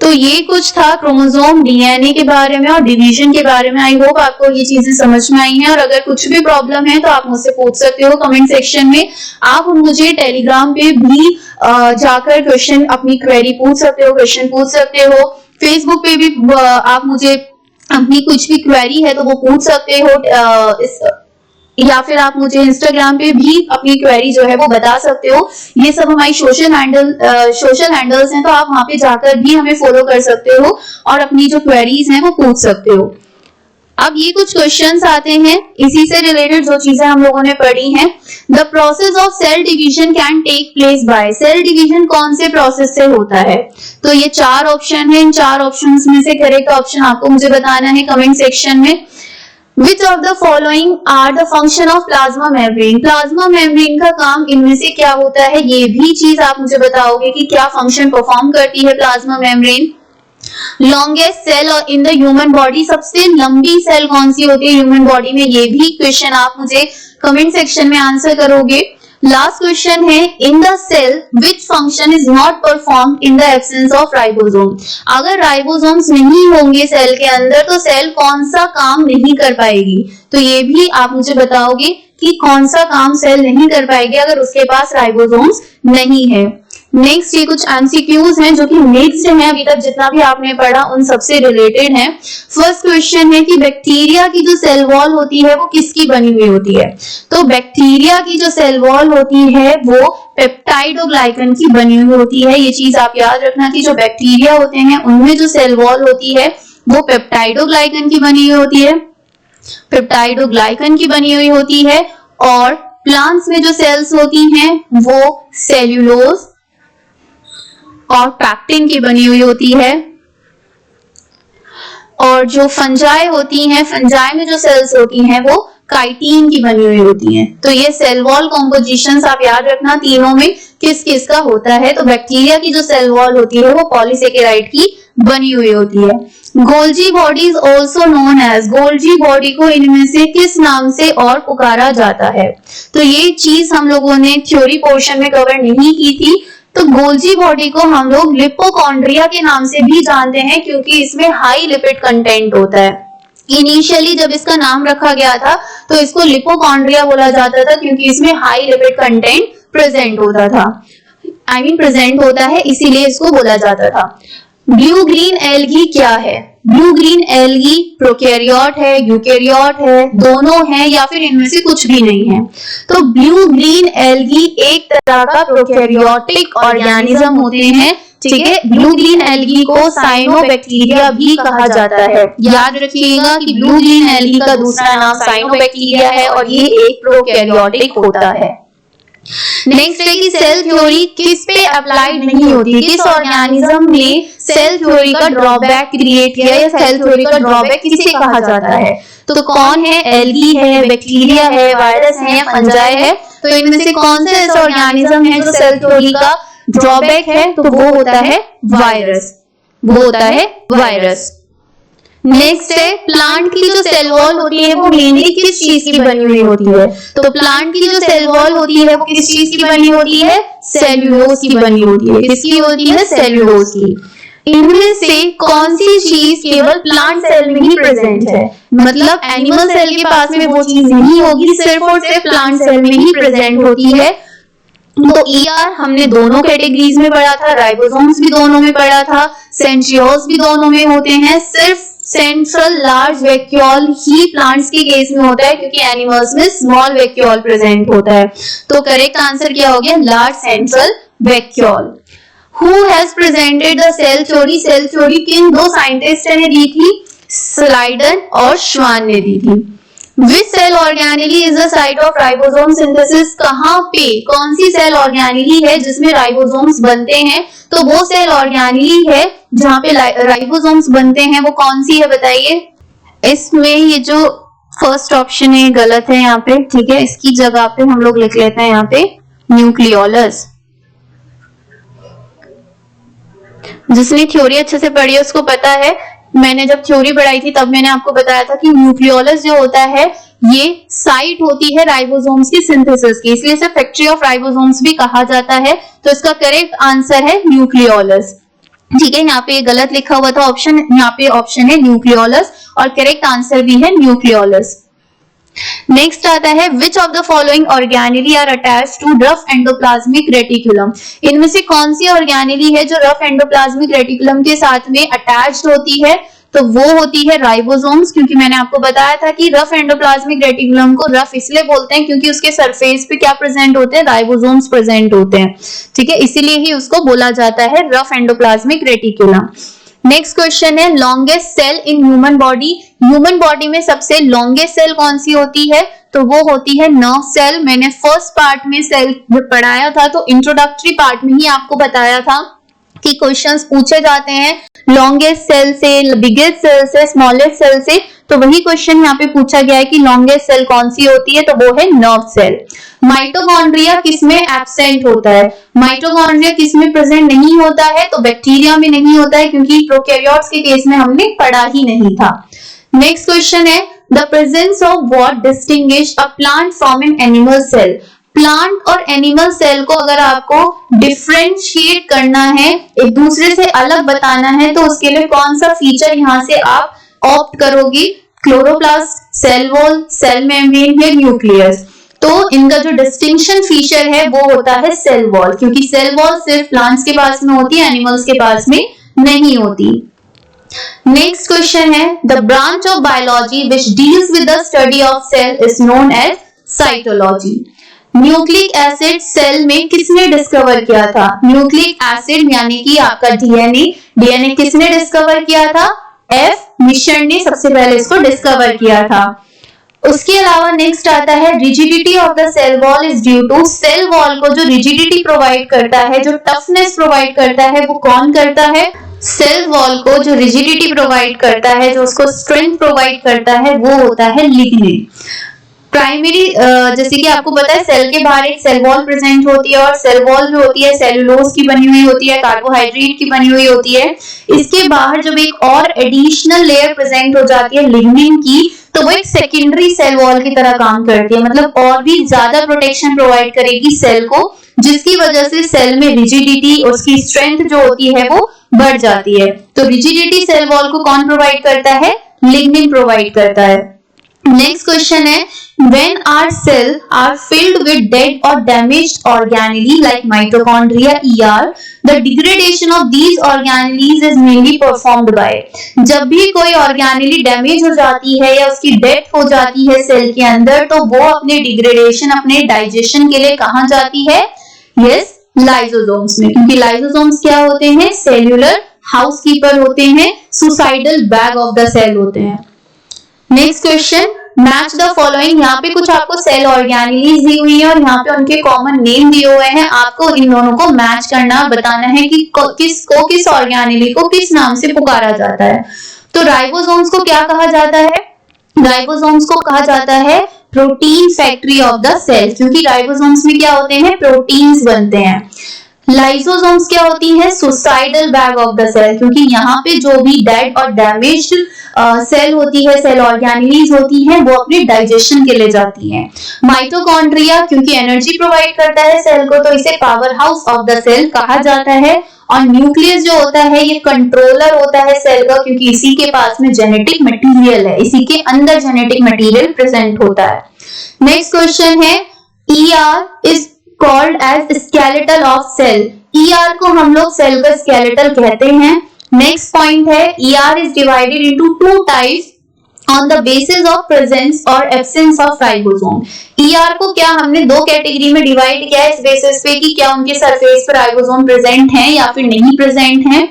Speaker 1: तो ये कुछ था क्रोमोसोम, डीएनए के बारे में और डिवीजन के बारे में। आई होप आपको ये चीजें समझ में आई हैं। और अगर कुछ भी प्रॉब्लम है तो आप मुझसे पूछ सकते हो कमेंट सेक्शन में। आप मुझे टेलीग्राम पे भी जाकर क्वेश्चन, अपनी क्वेरी पूछ सकते हो, क्वेश्चन पूछ सकते हो। फेसबुक पे भी आप मुझे अपनी कुछ भी क्वेरी है तो वो पूछ सकते हो, या फिर आप मुझे इंस्टाग्राम पे भी अपनी क्वेरी जो है वो बता सकते हो। ये सब हमारी सोशल हैंडल्स हैं, तो आप वहां पे जाकर भी हमें फॉलो कर सकते हो और अपनी जो क्वेरीज हैं वो पूछ सकते हो। अब ये कुछ क्वेश्चंस आते हैं इसी से रिलेटेड जो चीजें हम लोगों ने पढ़ी हैं। The process of cell division can take place by, cell division कौन से प्रोसेस से होता है? तो ये 4 ऑप्शन है। इन 4 ऑप्शंस में से करेक्ट ऑप्शन आपको मुझे बताना है कमेंट सेक्शन में। Which of the following are the function of plasma membrane? Plasma membrane का काम इनमें से क्या होता है? ये भी चीज आप मुझे बताओगे कि क्या फंक्शन परफॉर्म करती है plasma membrane. Longest cell in the human body, सबसे लंबी सेल कौन सी होती है ह्यूमन बॉडी में? ये भी क्वेश्चन आप मुझे कमेंट सेक्शन में आंसर करोगे। लास्ट क्वेश्चन है, in the cell which function is not perform in the absence of ribosome. अगर राइबोसोम्स नहीं होंगे सेल के अंदर तो सेल कौन सा काम नहीं कर पाएगी? तो ये भी आप मुझे बताओगे कि कौन सा काम सेल नहीं कर पाएगी अगर उसके पास राइबोसोम्स नहीं है। नेक्स्ट ये कुछ एमसीक्यूज हैं जो कि मिक्स्ड हैं, अभी तक जितना भी आपने पढ़ा उन सबसे रिलेटेड हैं। फर्स्ट क्वेश्चन है कि बैक्टीरिया की जो सेल वॉल होती है वो किसकी बनी हुई होती है? तो बैक्टीरिया की जो सेल वॉल होती है वो पेप्टाइडोग्लाइकन की बनी हुई होती है। ये चीज आप याद रखना कि जो बैक्टीरिया होते हैं उनमें जो सेल वॉल होती है वो पेप्टाइडोग्लाइकन की बनी हुई होती है, पेप्टाइडोग्लाइकन की बनी हुई होती है। और प्लांट्स में जो सेल्स होती हैं वो सेल्यूलोज और पैक्टिन की बनी हुई होती है। और जो फंजाई होती हैं, फंजाई में जो सेल्स होती हैं वो काइटिन की बनी हुई होती हैं। तो ये सेल वॉल कॉम्पोजिशंस आप याद रखना तीनों में किस किस का होता है। तो बैक्टीरिया की जो सेल वॉल होती है वो पॉलीसेकेराइड की बनी हुई होती है। Golgi body is also known as, Golgi body को इनमें से किस नाम से और पुकारा जाता है? तो ये चीज हम लोगों ने थ्योरी पोर्शन में कवर नहीं की थी। तो गोल्जी बॉडी को हम लोग लिपोकॉन्ड्रिया के नाम से भी जानते हैं क्योंकि इसमें हाई लिपिड कंटेंट होता है। इनिशियली जब इसका नाम रखा गया था तो इसको लिपोकॉन्ड्रिया बोला जाता था क्योंकि इसमें हाई लिपिड कंटेंट प्रेजेंट होता था, प्रेजेंट होता है, इसीलिए इसको बोला जाता था। ब्लू ग्रीन एल्गी क्या है? ब्लू ग्रीन एल्गी प्रोकैरियोट है, यूकैरियोट है, दोनों है या फिर इनमें से कुछ भी नहीं है? तो ब्लू ग्रीन एल्गी एक तरह का प्रोकैरियोटिक ऑर्गेनिज्म होते हैं। ठीक है, ब्लू ग्रीन एल्गी को साइनोबैक्टीरिया भी कहा जाता है। याद रखिएगा कि ब्लू ग्रीन एल्गी का दूसरा नाम साइनोबैक्टीरिया है और ये एक प्रोकैरियोटिक होता है। नेक्स्ट है कि सेल थ्योरी किस पे अप्लाइड नहीं होती? किस ऑर्गेनिज्म ने सेल थ्योरी का ड्रॉबैक क्रिएट किया या सेल थ्योरी का ड्रॉबैक किसे कहा जाता है? तो कौन है? एल्गी है, बैक्टीरिया है, वायरस है या फंजाई है? तो इनमें से कौन सा ऐसा ऑर्गेनिज्म है जो सेल थ्योरी का ड्रॉबैक है? तो वो होता है वायरस, वो होता है वायरस। नेक्स्ट है प्लांट की जो सेल वॉल होती है वो मेनली किस चीज की बनी हुई होती है? तो प्लांट की जो सेल वॉल होती है वो किस चीज की बनी होती है? सेल्यूलोज की बनी होती है। किसकी होती है? सेल्यूलोज की। इनमें से कौन सी चीज केवल प्लांट सेल में ही प्रेजेंट है? मतलब एनिमल सेल के पास में वो चीज नहीं होगी, सिर्फ और सिर्फ प्लांट सेल में ही प्रेजेंट होती है। तो ER हमने दोनों कैटेगरीज में पढ़ा था, राइबोसोम्स भी दोनों में पढ़ा था, सेंट्रियोल्स भी दोनों में होते हैं। सिर्फ सेंट्रल लार्ज वैक्यूल ही प्लांट्स के केस में होता है, क्योंकि एनिमल्स में स्मॉल वैक्यूल प्रेजेंट होता है। तो करेक्ट आंसर क्या हो गया? Large central vacuole. Who has presented the cell theory? Cell theory किन दो साइंटिस्ट ने दी थी? स्लाइडन और श्वान ने दी थी। Which cell organelle is the site of ribosome synthesis? कहाँ पे कौन सी सेल ऑर्गेनेली है जिसमें राइबोसोम्स बनते हैं? तो वो सेल ऑर्गेनेली है जहाँ पे राइबोसोम्स बनते हैं, वो कौन सी है बताइए? इसमें ये जो फर्स्ट ऑप्शन है गलत है यहाँ पे, ठीक है, इसकी जगह पे हम लोग लिख लेते हैं यहाँ पे न्यूक्लियोलस। जिसने थ्योरी अच्छे से पढ़ी है उसको पता है, मैंने जब थ्योरी पढ़ाई थी तब मैंने आपको बताया था कि न्यूक्लियोलस जो होता है ये साइट होती है राइबोसोम्स की सिंथेसिस की, इसलिए इसे फैक्ट्री ऑफ राइबोसोम्स भी कहा जाता है। तो इसका करेक्ट आंसर है न्यूक्लियोलस। ठीक है, यहाँ पे गलत लिखा हुआ था ऑप्शन, यहाँ पे ऑप्शन है न्यूक्लियोलस और करेक्ट आंसर भी है न्यूक्लियोलस। नेक्स्ट आता है which of the following organelle are attached to rough endoplasmic reticulum? इनमें से कौन सी ऑर्गेनेली है जो रफ एंडोप्लाज्मिक रेटिकुलम के साथ में अटैच्ड होती है? तो वो होती है राइबोसोम्स, क्योंकि मैंने आपको बताया था कि रफ एंडोप्लाज्मिक रेटिकुलम को रफ इसलिए बोलते हैं क्योंकि उसके सरफेस पे क्या प्रेजेंट होते हैं? राइबोसोम्स प्रेजेंट होते हैं। ठीक है, इसीलिए ही उसको बोला जाता है rough endoplasmic reticulum. Next question है longest cell in human body. Human body में सबसे लॉन्गेस्ट सेल कौन सी होती है? तो वो होती है नर्व सेल। मैंने फर्स्ट पार्ट में सेल पढ़ाया था, तो इंट्रोडक्टरी पार्ट में ही आपको बताया था कि क्वेश्चंस पूछे जाते हैं लॉन्गेस्ट सेल से, बिगेस्ट सेल से, स्मॉलेस्ट सेल से। तो वही क्वेश्चन यहाँ पे पूछा गया है कि लॉन्गेस्ट सेल कौन सी होती है, तो वो है नर्व सेल। माइटोकॉन्ड्रिया किसमें एब्सेंट होता है? माइटोकॉन्ड्रिया किसमें प्रेजेंट नहीं होता है? तो बैक्टीरिया में नहीं होता है, क्योंकि प्रोकैरियोट्स के केस में हमने पढ़ा ही नहीं था। नेक्स्ट क्वेश्चन है the presence of what distinguish a plant from an animal cell. Plant और एनिमल सेल को अगर आपको डिफरेंशिएट करना है, एक दूसरे से अलग बताना है, तो उसके लिए कौन सा फीचर यहाँ से आप ऑप्ट करोगी? Chloroplast, cell wall, cell membrane या न्यूक्लियस? तो इनका जो डिस्टिंक्शन फीचर है वो होता है सेल वॉल, क्योंकि सेल वॉल सिर्फ प्लांट्स के पास में होती है, एनिमल्स के पास में नहीं होती। नेक्स्ट क्वेश्चन है the branch of biology which deals with the study of cell is known as cytology. Nucleic acid cell में किसने डिस्कवर किया था? न्यूक्लिक एसिड यानी कि आपका डीएनए किसने डिस्कवर किया था? एफ मिशन ने सबसे पहले इसको डिस्कवर किया था। उसके अलावा नेक्स्ट आता है rigidity of the cell wall is due to. Cell wall को जो रिजिडिटी प्रोवाइड करता है, जो टफनेस प्रोवाइड करता है, वो कौन करता है? सेल वॉल को जो रिजिडिटी प्रोवाइड करता है, जो उसको स्ट्रेंथ प्रोवाइड करता है, वो होता है लिग्निन। प्राइमरी जैसे कि आपको पता है सेल के बाहर एक सेल वॉल प्रेजेंट होती है, और सेल वॉल जो होती है सेलुलोज की बनी हुई होती है, कार्बोहाइड्रेट की बनी हुई होती है। इसके बाहर जब एक और एडिशनल लेयर प्रेजेंट हो जाती है लिग्निन की, तो वो एक सेकेंडरी सेल वॉल की तरह काम करती है, मतलब और भी ज्यादा प्रोटेक्शन प्रोवाइड करेगी सेल को, जिसकी वजह से सेल में रिजिडिटी, उसकी स्ट्रेंथ जो होती है वो बढ़ जाती है। तो रिजिडिटी सेल वॉल को कौन प्रोवाइड करता है? लिग्निन प्रोवाइड करता है। नेक्स्ट क्वेश्चन है when our cells are filled with dead or damaged organelles like mitochondria ER, the degradation of these organelles is mainly performed by। जब भी कोई ऑर्गेनेली डैमेज हो जाती है या उसकी डेथ हो जाती है सेल के अंदर, तो वो अपने डिग्रेडेशन, अपने डाइजेशन के लिए कहाँ जाती है? यस, लाइसोसोम्स में, क्योंकि लाइसोसोम्स क्या होते हैं? सेल्यूलर हाउसकीपर होते हैं, suicidal bag of the cell होते हैं। Next question match the following. यहाँ पे कुछ आपको सेल ऑर्गेनेलीज दी हुई है और यहाँ पे उनके कॉमन नेम दिए हुए हैं। आपको इन दोनों को मैच करना, बताना है कि किस ऑर्गेनेली को किस नाम से पुकारा जाता है। तो राइबोसोम्स को क्या कहा जाता है? राइबोसोम्स को कहा जाता है protein factory of the cell, क्योंकि राइबोसोम्स में क्या होते हैं? प्रोटीन्स बनते हैं। लाइसोसोम्स क्या होती है? Suicidal bag of the cell, क्योंकि यहाँ पे जो भी डेड और डैमेज्ड सेल होती है, सेल ऑर्गेनेलीज होती हैं, वो अपने डाइजेशन के लिए जाती हैं। माइटोकॉन्ड्रिया क्योंकि एनर्जी प्रोवाइड करता है सेल को, तो इसे power house of the cell कहा जाता है। और न्यूक्लियस जो होता है ये कंट्रोलर होता है सेल का, क्योंकि इसी के पास में जेनेटिक मटेरियल है, इसी के अंदर जेनेटिक मटेरियल प्रेजेंट होता है। नेक्स्ट क्वेश्चन है, ER is called as skeletal of cell. ER को हम लोग सेल का स्केलेटल कहते हैं। नेक्स्ट पॉइंट है, ER is divided into two types on the basis of presence or absence of ribosome. ER को क्या हमने दो कैटेगरी में डिवाइड किया है इस बेसिस पे कि क्या उनके सरफेस पर राइबोसोम प्रेजेंट हैं या फिर नहीं प्रेजेंट हैं।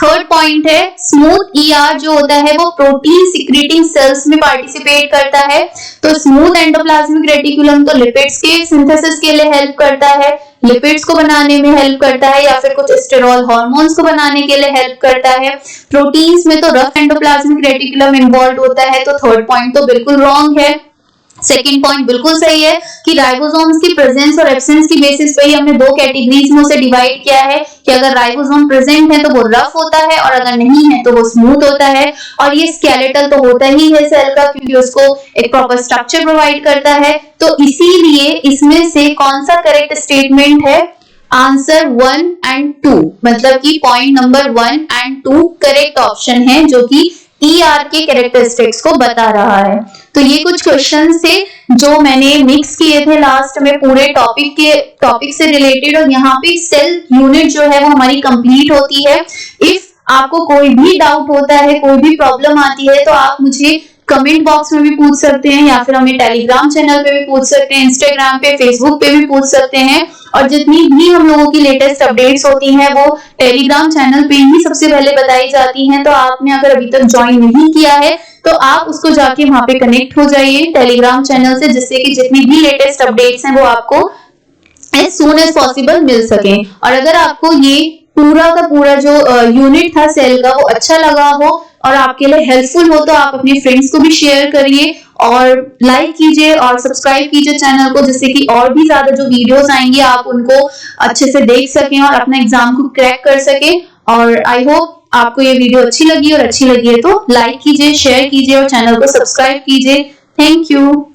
Speaker 1: थर्ड पॉइंट है, स्मूथ ER जो होता है वो प्रोटीन सिक्रीटिंग सेल्स में पार्टिसिपेट करता है। तो स्मूथ एंडोप्लाज्मिक रेटिकुलम तो लिपिड्स के सिंथेसिस के लिए हेल्प करता है, लिपिड्स को बनाने में हेल्प करता है, या फिर कुछ स्टेरॉल हार्मोन्स को बनाने के लिए हेल्प करता है। प्रोटीन्स में तो रफ एंडोप्लाज्मिक रेटिकुलम इन्वॉल्व होता है, तो थर्ड पॉइंट तो बिल्कुल रॉन्ग है। सेकेंड पॉइंट बिल्कुल सही है कि राइबोसोम्स की प्रेजेंस और एब्सेंस की बेसिस पे ही हमने दो कैटेगरीज में उसे डिवाइड किया है कि अगर राइबोसोम प्रेजेंट है तो वो रफ होता है और अगर नहीं है तो वो स्मूथ होता है। और ये स्केलेटल तो होता ही है सेल का, क्योंकि उसको एक प्रॉपर स्ट्रक्चर प्रोवाइड करता है। तो इसीलिए इसमें से कौन सा करेक्ट स्टेटमेंट है? आंसर 1 एंड 2, मतलब कि point number 1 and 2 correct option है, जो कि ER के कैरेक्टरिस्टिक्स को बता रहा है। तो ये कुछ क्वेश्चंस थे जो मैंने मिक्स किए थे लास्ट में पूरे टॉपिक से रिलेटेड, और यहाँ पे सेल यूनिट जो है वो हमारी कंप्लीट होती है। इफ आपको कोई भी डाउट होता है, कोई भी प्रॉब्लम आती है, तो आप मुझे कमेंट बॉक्स में भी पूछ सकते हैं, या फिर हमें टेलीग्राम चैनल पे भी पूछ सकते हैं, इंस्टाग्राम पे, फेसबुक पे भी पूछ सकते हैं। और जितनी भी हम लोगों की लेटेस्ट अपडेट्स होती हैं वो टेलीग्राम चैनल पे ही सबसे पहले बताई जाती हैं। तो आपने अगर अभी तक ज्वाइन नहीं किया है तो आप उसको जाके वहां पे कनेक्ट हो जाइए टेलीग्राम चैनल से, जिससे कि जितनी भी लेटेस्ट अपडेट्स हैं वो आपको एज सून एज पॉसिबल मिल सके। और अगर आपको ये पूरा का पूरा जो यूनिट था सेल का वो अच्छा लगा हो और आपके लिए हेल्पफुल हो, तो आप अपने फ्रेंड्स को भी शेयर करिए और लाइक कीजिए और सब्सक्राइब कीजिए चैनल को, जिससे कि और भी ज्यादा जो वीडियोस आएंगी आप उनको अच्छे से देख सकें और अपना एग्जाम को क्रैक कर सकें। और आई होप आपको ये वीडियो अच्छी लगी, और अच्छी लगी है तो लाइक कीजिए, शेयर कीजिए और चैनल को सब्सक्राइब कीजिए। Thank you.